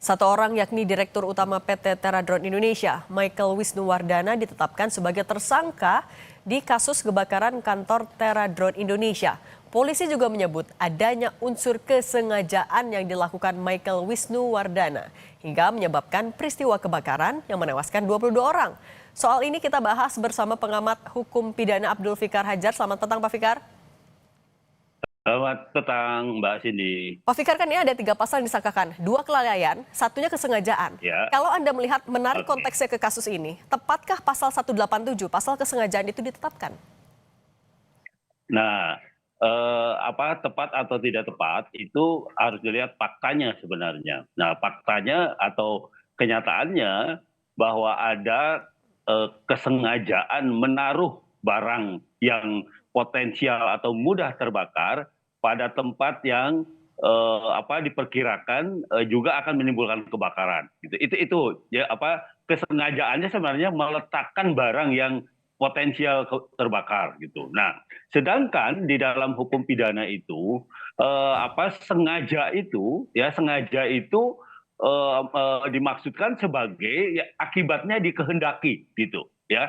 Satu orang yakni Direktur Utama PT Teradron Indonesia, Michael Wisnuwardana ditetapkan sebagai tersangka di kasus kebakaran kantor Teradron Indonesia. Polisi juga menyebut adanya unsur kesengajaan yang dilakukan Michael Wisnuwardana hingga menyebabkan peristiwa kebakaran yang menewaskan 22 orang. Soal ini kita bahas bersama pengamat hukum pidana Abdul Fikar Hajar. Selamat petang Pak Fikar. Selamat petang Mbak Cindy. Pak Fikar, kan ini ada 3 pasal yang disangkakan, 2 kelalaian, satunya kesengajaan. Ya. Kalau Anda melihat menarik Oke. konteksnya ke kasus ini, tepatkah pasal 187, pasal kesengajaan itu ditetapkan? Nah, apa tepat atau tidak tepat itu harus dilihat faktanya sebenarnya. Nah, faktanya atau kenyataannya bahwa ada kesengajaan menaruh barang yang potensial atau mudah terbakar pada tempat yang diperkirakan juga akan menimbulkan kebakaran. Itu ya kesengajaannya sebenarnya meletakkan barang yang potensial terbakar gitu. Nah, sedangkan di dalam hukum pidana itu sengaja itu dimaksudkan sebagai ya, akibatnya dikehendaki gitu ya.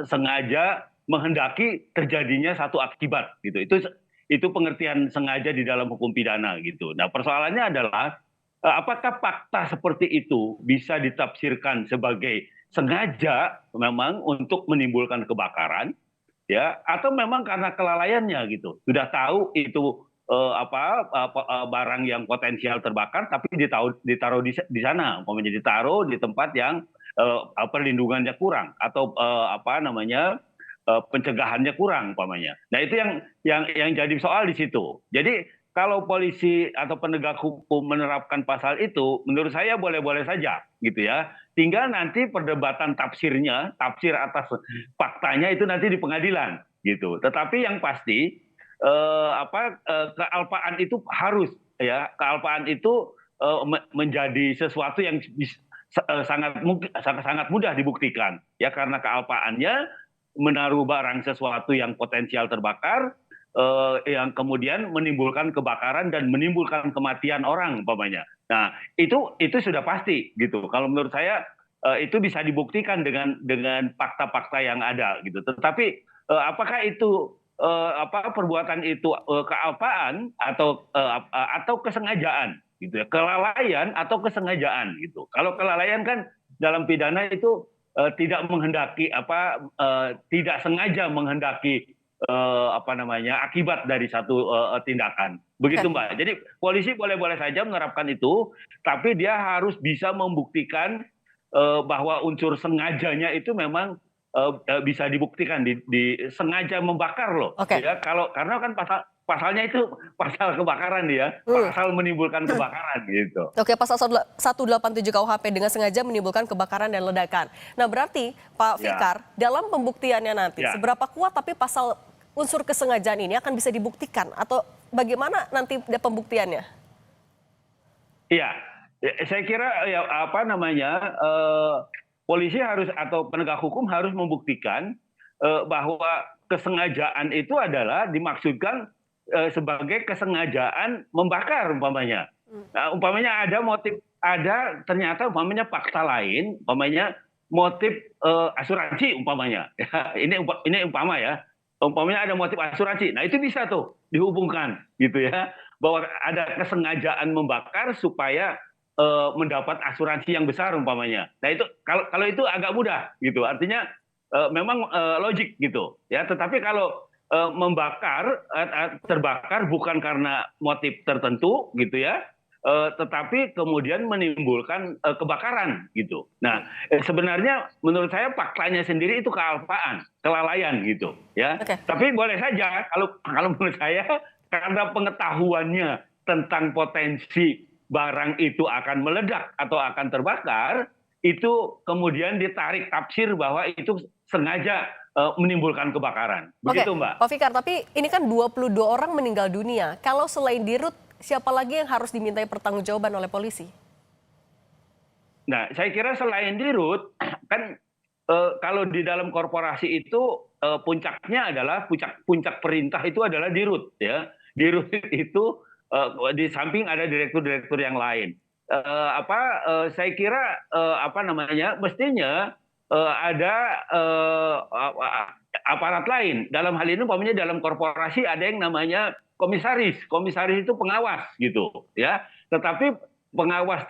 Sengaja menghendaki terjadinya satu akibat gitu. Itu pengertian sengaja di dalam hukum pidana gitu. Nah, persoalannya adalah apakah fakta seperti itu bisa ditafsirkan sebagai sengaja memang untuk menimbulkan kebakaran ya, atau memang karena kelalaiannya gitu. Sudah tahu itu barang yang potensial terbakar tapi ditaruh di sana, umpamanya ditaruh di tempat yang perlindungannya kurang atau pencegahannya kurang umpamanya. Nah, itu yang jadi soal di situ. Jadi kalau polisi atau penegak hukum menerapkan pasal itu, menurut saya boleh-boleh saja gitu ya. Tinggal nanti perdebatan tafsirnya, tafsir atas faktanya itu nanti di pengadilan gitu. Tetapi yang pasti kealpaan itu harus ya, kealpaan itu menjadi sesuatu yang sangat mudah dibuktikan ya, karena kealpaannya menaruh barang sesuatu yang potensial terbakar yang kemudian menimbulkan kebakaran dan menimbulkan kematian orang umpamanya. Nah, itu sudah pasti gitu. Kalau menurut saya itu bisa dibuktikan dengan fakta-fakta yang ada gitu. Tetapi apakah itu perbuatan itu kealpaan atau kesengajaan gitu ya, kelalaian atau kesengajaan gitu. Kalau kelalaian kan dalam pidana itu tidak menghendaki tidak sengaja menghendaki akibat dari satu tindakan. Begitu Mbak. Jadi polisi boleh-boleh saja menerapkan itu, tapi dia harus bisa membuktikan bahwa unsur sengajanya itu memang bisa dibuktikan di sengaja membakar loh. Oke. Ya, karena kan pasalnya itu pasal kebakaran ya, pasal menimbulkan kebakaran gitu. Oke, pasal 187 KUHP dengan sengaja menimbulkan kebakaran dan ledakan. Nah, berarti Pak Fikar, dalam pembuktiannya nanti, seberapa kuat tapi pasal unsur kesengajaan ini akan bisa dibuktikan? Atau bagaimana nanti pembuktiannya? Iya, saya kira ya polisi harus atau penegak hukum harus membuktikan bahwa kesengajaan itu adalah dimaksudkan sebagai kesengajaan membakar umpamanya. Nah, umpamanya ada motif, ternyata umpamanya fakta lain, umpamanya motif asuransi umpamanya. Ya, ini umpama ya. Umpamanya ada motif asuransi. Nah, itu bisa tuh dihubungkan gitu ya, bahwa ada kesengajaan membakar supaya mendapat asuransi yang besar umpamanya. Nah, itu kalau itu agak mudah gitu. Artinya memang logik gitu ya. Tetapi kalau terbakar bukan karena motif tertentu gitu ya, tetapi kemudian menimbulkan kebakaran gitu. Nah, sebenarnya menurut saya faktanya sendiri itu kealpaan, kelalaian gitu ya. Tapi boleh saja kalau menurut saya karena pengetahuannya tentang potensi barang itu akan meledak atau akan terbakar, itu kemudian ditarik tafsir bahwa itu sengaja menimbulkan kebakaran. Begitu Mbak. Pak Fikar, tapi ini kan 22 orang meninggal dunia. Kalau selain Dirut, siapa lagi yang harus dimintai pertanggungjawaban oleh polisi? Nah, saya kira selain Dirut, kan kalau di dalam korporasi itu puncaknya adalah puncak perintah itu adalah Dirut ya. Dirut itu di samping ada direktur-direktur yang lain. saya kira apa namanya mestinya ada aparat lain. Dalam hal ini umpamanya dalam korporasi ada yang namanya komisaris. Komisaris itu pengawas gitu ya. Tetapi pengawas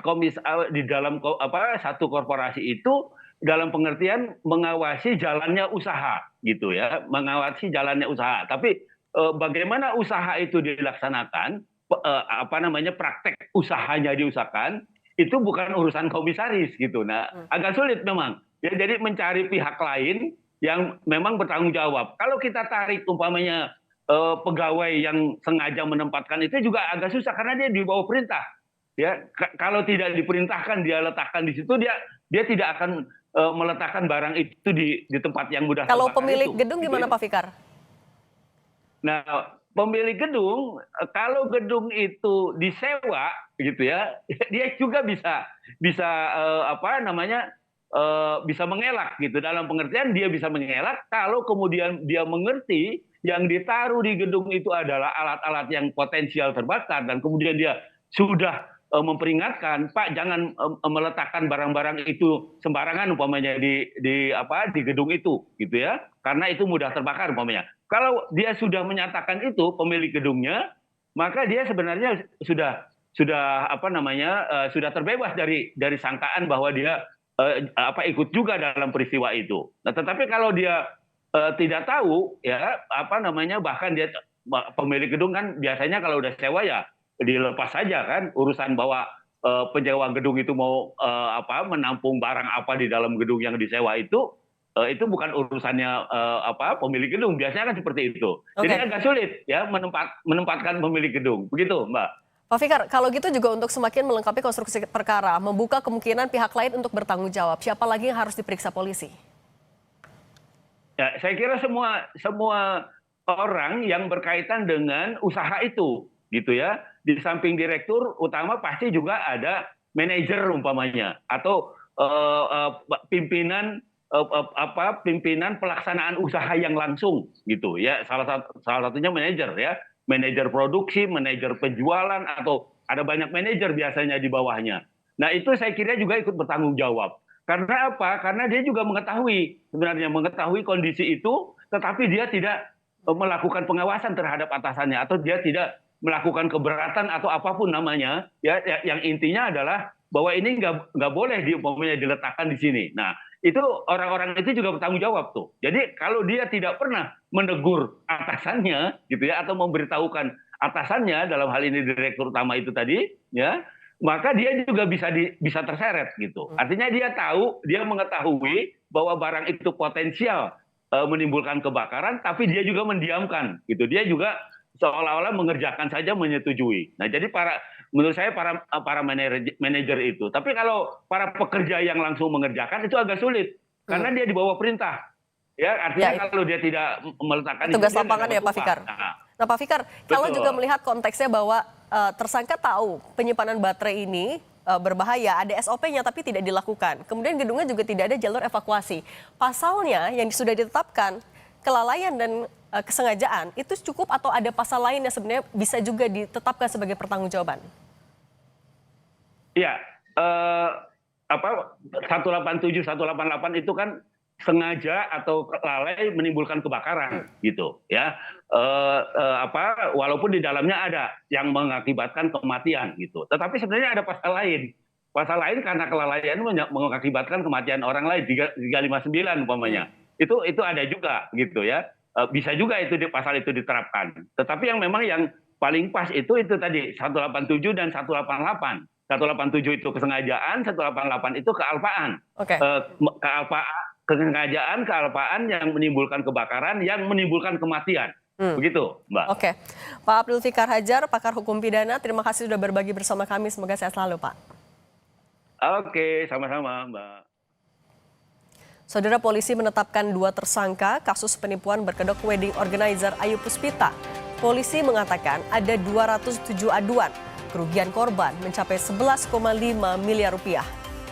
di dalam satu korporasi itu dalam pengertian mengawasi jalannya usaha gitu ya, mengawasi jalannya usaha. Tapi bagaimana usaha itu dilaksanakan, praktek usahanya diusahakan, itu bukan urusan komisaris gitu. Nah, agak sulit memang. Ya, jadi mencari pihak lain yang memang bertanggung jawab. Kalau kita tarik umpamanya pegawai yang sengaja menempatkan itu juga agak susah karena dia di bawah perintah. Ya, kalau tidak diperintahkan dia letakkan di situ, dia tidak akan meletakkan barang itu di tempat yang mudah terbakar. Kalau pemilik gedung gimana Pak Fikar? Nah, pemilik gedung kalau gedung itu disewa gitu ya, dia juga bisa bisa mengelak gitu. Dalam pengertian dia bisa mengelak kalau kemudian dia mengerti yang ditaruh di gedung itu adalah alat-alat yang potensial terbakar dan kemudian dia sudah memperingatkan, Pak jangan meletakkan barang-barang itu sembarangan umpamanya di gedung itu gitu ya. Karena itu mudah terbakar umpamanya. Kalau dia sudah menyatakan itu pemilik gedungnya, maka dia sebenarnya sudah terbebas dari sangkaan bahwa dia ikut juga dalam peristiwa itu. Nah, tetapi kalau dia tidak tahu ya bahkan dia pemilik gedung kan biasanya kalau udah sewa ya dilepas saja kan urusan bahwa penyewa gedung itu mau menampung barang apa di dalam gedung yang disewa itu bukan urusannya pemilik gedung, biasanya kan seperti itu. Jadi agak sulit ya menempatkan pemilik gedung. Begitu, Mbak. Pak Fikar, kalau gitu juga untuk semakin melengkapi konstruksi perkara, membuka kemungkinan pihak lain untuk bertanggung jawab. Siapa lagi yang harus diperiksa polisi? Ya, saya kira semua orang yang berkaitan dengan usaha itu, gitu ya. Di samping direktur utama pasti juga ada manajer umpamanya atau pimpinan pelaksanaan usaha yang langsung gitu ya. Salah satunya manajer ya. Manajer produksi, manajer penjualan, atau ada banyak manajer biasanya di bawahnya. Nah itu saya kira juga ikut bertanggung jawab. Karena apa? Karena dia juga sebenarnya mengetahui kondisi itu, tetapi dia tidak melakukan pengawasan terhadap atasannya, atau dia tidak melakukan keberatan atau apapun namanya. Ya, yang intinya adalah bahwa ini nggak boleh diletakkan di sini. Nah itu orang-orang itu juga bertanggung jawab tuh. Jadi kalau dia tidak pernah menegur atasannya gitu ya atau memberitahukan atasannya dalam hal ini direktur utama itu tadi ya, maka dia juga bisa terseret gitu. Artinya dia mengetahui bahwa barang itu potensial menimbulkan kebakaran tapi dia juga mendiamkan gitu. Dia juga seolah-olah mengerjakan saja menyetujui. Nah, jadi menurut saya para manajer itu. Tapi kalau para pekerja yang langsung mengerjakan itu agak sulit karena dia di bawah perintah. Ya, artinya kalau dia tidak meletakkan tugas lapangan ya Pak Fikar. Nah, Pak Fikar, kalau juga melihat konteksnya bahwa tersangka tahu penyimpanan baterai ini berbahaya, ada SOP-nya tapi tidak dilakukan. Kemudian gedungnya juga tidak ada jalur evakuasi. Pasalnya yang sudah ditetapkan kelalaian dan kesengajaan itu cukup atau ada pasal lain yang sebenarnya bisa juga ditetapkan sebagai pertanggungjawaban? Iya, 187, 188 itu kan sengaja atau lalai menimbulkan kebakaran gitu ya. Walaupun di dalamnya ada yang mengakibatkan kematian gitu. Tetapi sebenarnya ada pasal lain. Pasal lain karena kelalaian mengakibatkan kematian orang lain 359 umpamanya. Itu ada juga gitu ya. Bisa juga itu pasal itu diterapkan. Tetapi yang memang yang paling pas itu tadi 187 dan 188. 187 itu kesengajaan, 188 itu kealpaan. Kealpaan yang menimbulkan kebakaran, yang menimbulkan kematian. Begitu, Mbak. Oke. Pak Abdul Fikar Hajar, pakar hukum pidana, terima kasih sudah berbagi bersama kami. Semoga sehat selalu, Pak. Oke, sama-sama, Mbak. Saudara, polisi menetapkan 2 tersangka kasus penipuan berkedok wedding organizer Ayu Puspita. Polisi mengatakan ada 207 aduan. Kerugian korban mencapai 11,5 miliar rupiah.